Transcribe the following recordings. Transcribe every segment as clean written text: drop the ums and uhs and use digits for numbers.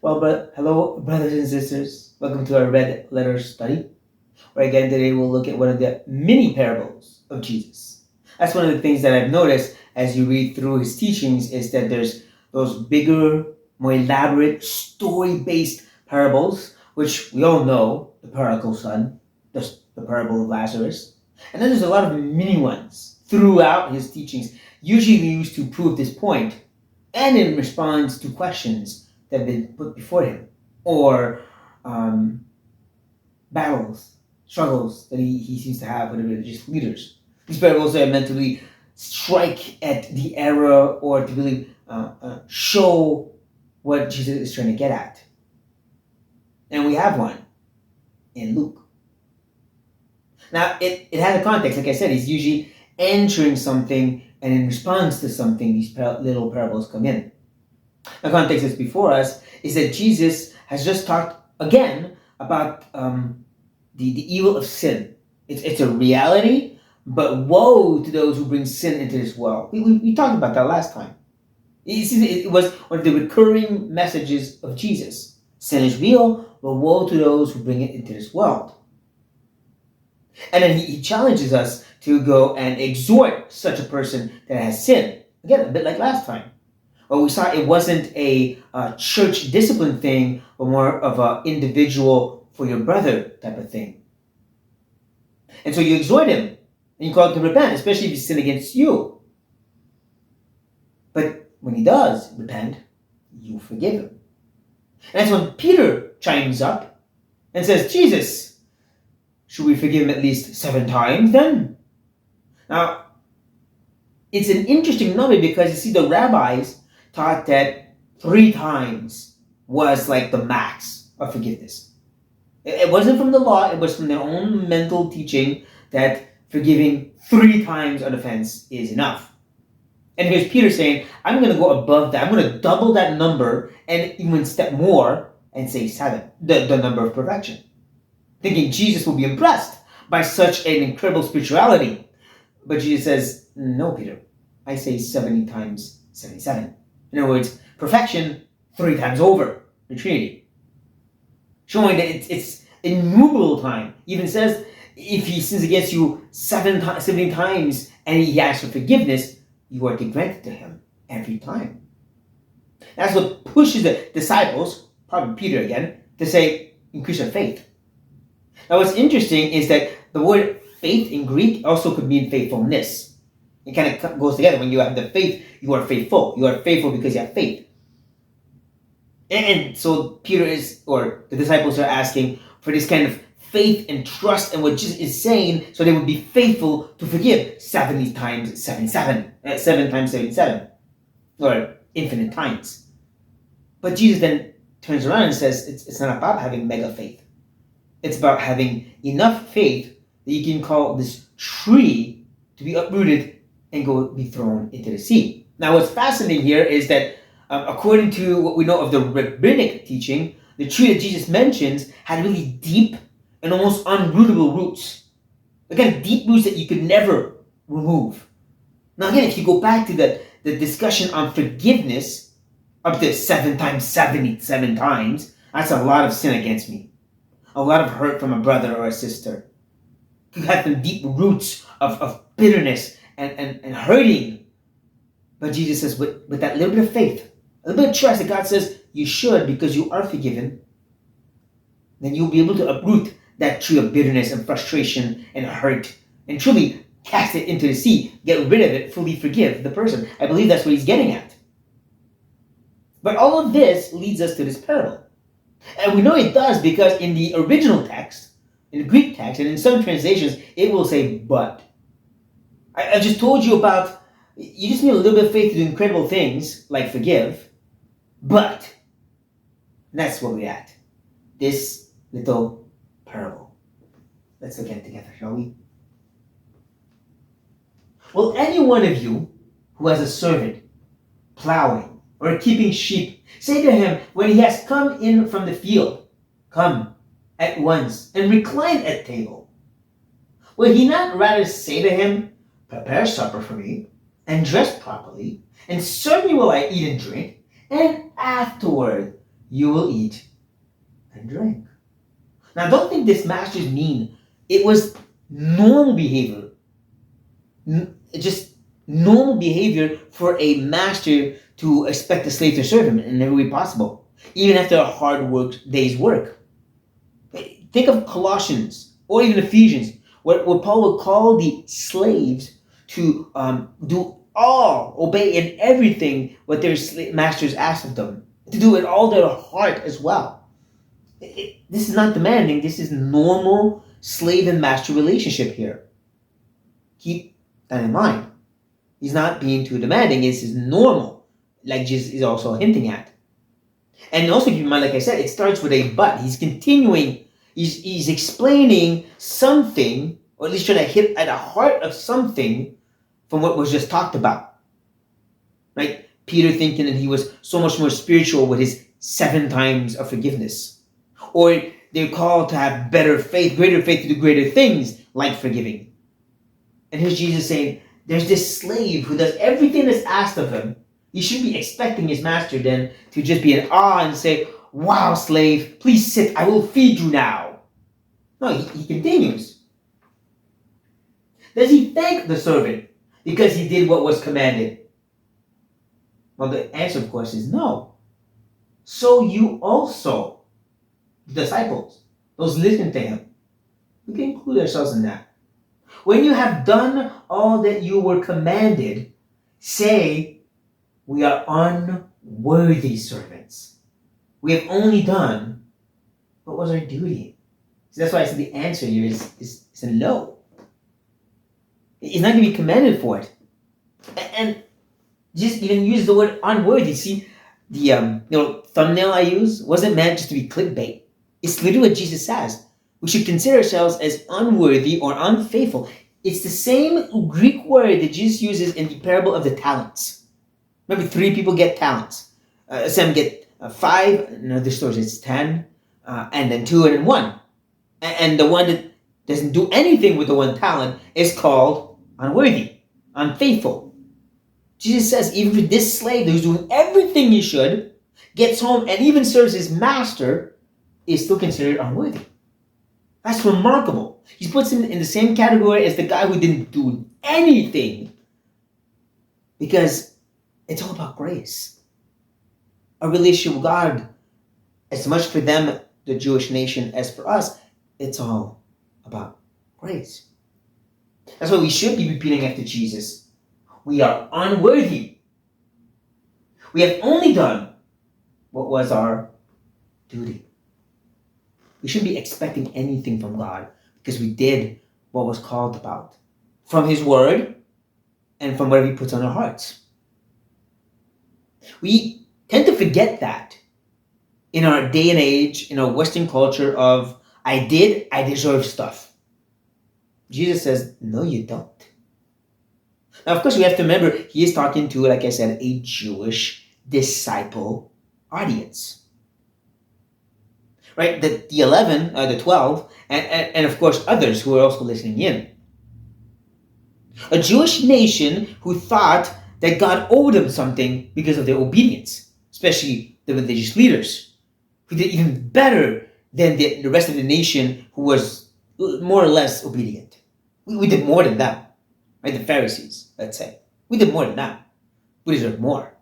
Hello, brothers and sisters. Welcome to our Red Letter study, where again today we'll look at one of the many parables of Jesus. That's one of the things that I've noticed as you read through his teachings is that there's those bigger, more elaborate, story-based parables, which we all know, the prodigal son, the parable of Lazarus. And then there's a lot of mini ones throughout his teachings, usually used to prove this point and in response to questions that have been put before him, or battles, struggles that he seems to have with the religious leaders. These parables are meant to really strike at the error or to really show what Jesus is trying to get at. And we have one in Luke. Now, it has a context. Like I said, he's usually answering something, and in response to something, these little parables come in. The context that's before us is that Jesus has just talked again about the evil of sin. It's a reality, but woe to those who bring sin into this world. We talked about that last time. It was one of the recurring messages of Jesus. Sin is real, but woe to those who bring it into this world. And then he challenges us to go and exhort such a person that has sinned. Again, a bit like last time. Well, we saw it wasn't a church discipline thing, but more of an individual for your brother type of thing. And so you exhort him, and you call him to repent, especially if he sinned against you. But when he does repent, you forgive him. And that's when Peter chimes up and says, Jesus, should we forgive him at least 7 times then? Now, it's an interesting number because you see the rabbis taught that 3 times was like the max of forgiveness. It wasn't from the law, it was from their own mental teaching that forgiving 3 times an offense is enough. And here's Peter saying, I'm going to go above that. I'm going to double that number and even step more and say 7, the number of perfection. Thinking Jesus will be impressed by such an incredible spirituality. But Jesus says, no, Peter, I say 70 times 77. In other words, perfection 3 times over, the Trinity. Showing that it's innumerable time. Even says, if he sins against you 70 times and he asks for forgiveness, you are to grant it to him every time. That's what pushes the disciples, probably Peter again, to say, increase your faith. Now what's interesting is that the word faith in Greek also could mean faithfulness. It kind of goes together. When you have the faith, you are faithful. You are faithful because you have faith. And so Peter or the disciples are asking for this kind of faith and trust in what Jesus is saying so they would be faithful to forgive 70 times 77. 7 times 77. Or infinite times. But Jesus then turns around and says it's not about having mega faith. It's about having enough faith that you can call this tree to be uprooted and be thrown into the sea. Now what's fascinating here is that according to what we know of the rabbinic teaching, the tree that Jesus mentions had really deep and almost unrootable roots. Again, deep roots that you could never remove. Now again, if you go back to the discussion on forgiveness, up to 7 times 77 times, that's a lot of sin against me. A lot of hurt from a brother or a sister. You have some deep roots of bitterness and hurting. But Jesus says, with that little bit of faith, a little bit of trust that God says you should because you are forgiven, then you'll be able to uproot that tree of bitterness and frustration and hurt and truly cast it into the sea, get rid of it, fully forgive the person. I believe that's what he's getting at. But all of this leads us to this parable. And we know it does because in the original text, in the Greek text, and in some translations, it will say but. I just told you about, you just need a little bit of faith to do incredible things, like forgive, but that's where we're at. This little parable. Let's look at it together, shall we? Will any one of you who has a servant plowing or keeping sheep say to him when he has come in from the field, come at once and recline at table? Will he not rather say to him, prepare supper for me, and dress properly, and serve me while I eat and drink, and afterward you will eat and drink. Now, don't think this master's mean. It was normal behavior. Just normal behavior for a master to expect a slave to serve him in every way possible, even after a hard day's work. Think of Colossians or even Ephesians, where Paul would call the slaves to obey in everything what their masters asked of them, to do it all their heart as well. This is not demanding. This is normal slave and master relationship here. Keep that in mind. He's not being too demanding. This is normal, like Jesus is also hinting at. And also keep in mind, like I said, it starts with a but. He's continuing. He's explaining something, or at least trying to hit at the heart of something from what was just talked about. Right? Peter thinking that he was so much more spiritual with his 7 times of forgiveness. Or they're called to have better faith, greater faith to do greater things like forgiving. And here's Jesus saying, there's this slave who does everything that's asked of him. He should be expecting his master then to just be in awe and say, wow, slave, please sit, I will feed you now. No, he continues. Does he thank the servant because he did what was commanded? Well, the answer, of course, is no. So you also, disciples, those listening to him, we can include ourselves in that. When you have done all that you were commanded, say, we are unworthy servants. We have only done what was our duty. So that's why I said the answer here is a no. He's not going to be commended for it. And just even use the word unworthy. See, the thumbnail I use wasn't meant just to be clickbait. It's literally what Jesus says. We should consider ourselves as unworthy or unfaithful. It's the same Greek word that Jesus uses in the parable of the talents. Remember, 3 people get talents. Some get 5. In other stories, it's 10. And then 2 and then 1. And the one that doesn't do anything with the 1 talent is called unworthy, unfaithful. Jesus says even for this slave who's doing everything he should, gets home and even serves his master, is still considered unworthy. That's remarkable. He puts him in the same category as the guy who didn't do anything, because it's all about grace. A relationship with God, as much for them, the Jewish nation, as for us, it's all about grace. That's why we should be repeating after Jesus. We are unworthy. We have only done what was our duty. We shouldn't be expecting anything from God because we did what was called about from His Word and from whatever He puts on our hearts. We tend to forget that in our day and age, in our Western culture of, I deserve stuff. Jesus says, no, you don't. Now, of course, we have to remember, He is talking to, like I said, a Jewish disciple audience. Right? The 11, the 12, and of course others who are also listening in. A Jewish nation who thought that God owed them something because of their obedience, especially the religious leaders, who did even better than the rest of the nation who was more or less obedient. We did more than them, right? The Pharisees, let's say. We did more than them. We deserve more.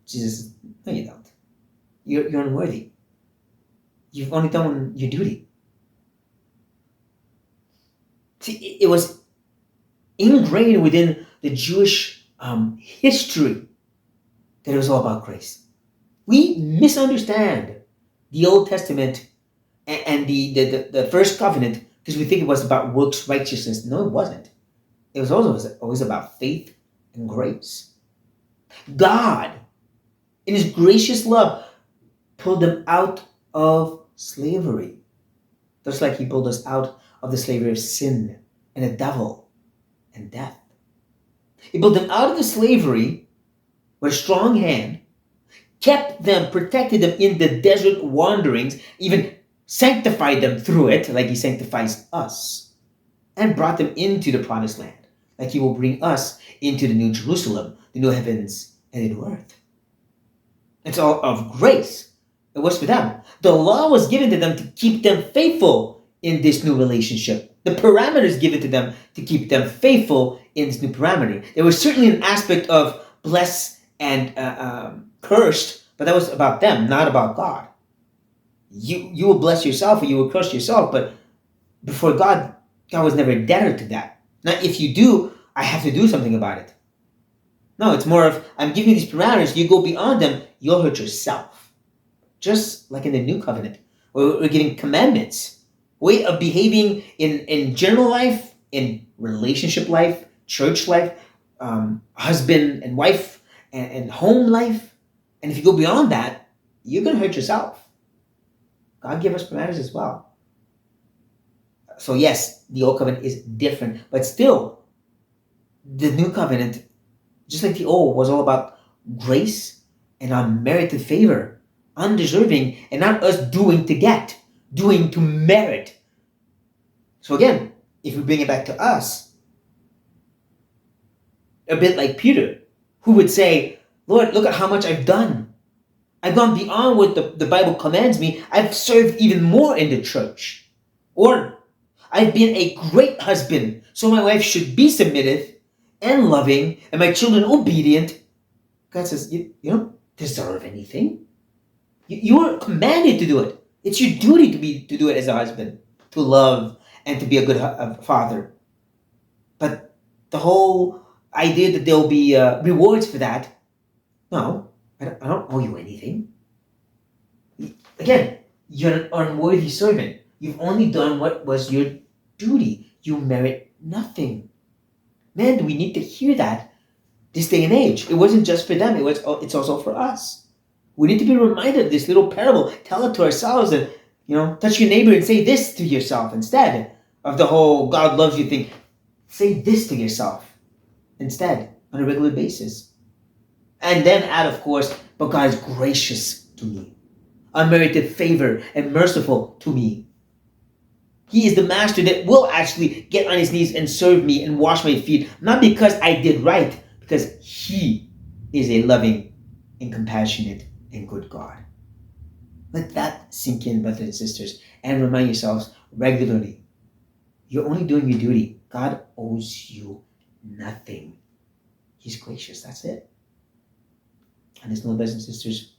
Jesus says, no, you don't. You're unworthy. You've only done your duty. See, it was ingrained within the Jewish history that it was all about grace. We misunderstand the Old Testament and the first covenant because we think it was about works righteousness. No, it wasn't. It was always about faith and grace. God, in His gracious love, pulled them out of slavery, just like He pulled us out of the slavery of sin and the devil and death. He pulled them out of the slavery with a strong hand, kept them, protected them in the desert wanderings, even sanctified them through it, like He sanctifies us, and brought them into the promised land, like He will bring us into the new Jerusalem, the new heavens, and the new earth. It's all of grace. It was for them. The law was given to them to keep them faithful in this new relationship. The parameters given to them to keep them faithful in this new parameter. There was certainly an aspect of blessed and cursed, but that was about them, not about God. You will bless yourself or you will curse yourself, but before God, God was never a debtor to that. Now, if you do, I have to do something about it. No, it's more of, I'm giving you these parameters, you go beyond them, you'll hurt yourself. Just like in the new covenant, where we're giving commandments, way of behaving in general life, in relationship life, church life, husband and wife, and home life. And if you go beyond that, you're going to hurt yourself. God gave us parameters as well. So yes, the old covenant is different, but still, the new covenant, just like the old, was all about grace and unmerited favor, undeserving, and not us doing to get, doing to merit. So again, if we bring it back to us, a bit like Peter, who would say, Lord, look at how much I've done. I've gone beyond what the Bible commands me. I've served even more in the church. Or I've been a great husband, so my wife should be submissive and loving, and my children obedient. God says, you don't deserve anything. You are commanded to do it. It's your duty to do it as a husband, to love and to be a good father. But the whole idea that there will be rewards for that, no, I don't owe you anything. Again, you're an unworthy servant. You've only done what was your duty. You merit nothing. Man, do we need to hear that this day and age? It wasn't just for them. It's also for us. We need to be reminded of this little parable. Tell it to ourselves and, touch your neighbor and say this to yourself instead of the whole God loves you thing. Say this to yourself instead on a regular basis. And then add, of course, but God is gracious to me, unmerited favor and merciful to me. He is the master that will actually get on his knees and serve me and wash my feet, not because I did right, because he is a loving and compassionate and good God. Let that sink in, brothers and sisters, and remind yourselves regularly, you're only doing your duty. God owes you nothing. He's gracious, that's it. And there's no, brothers and sisters,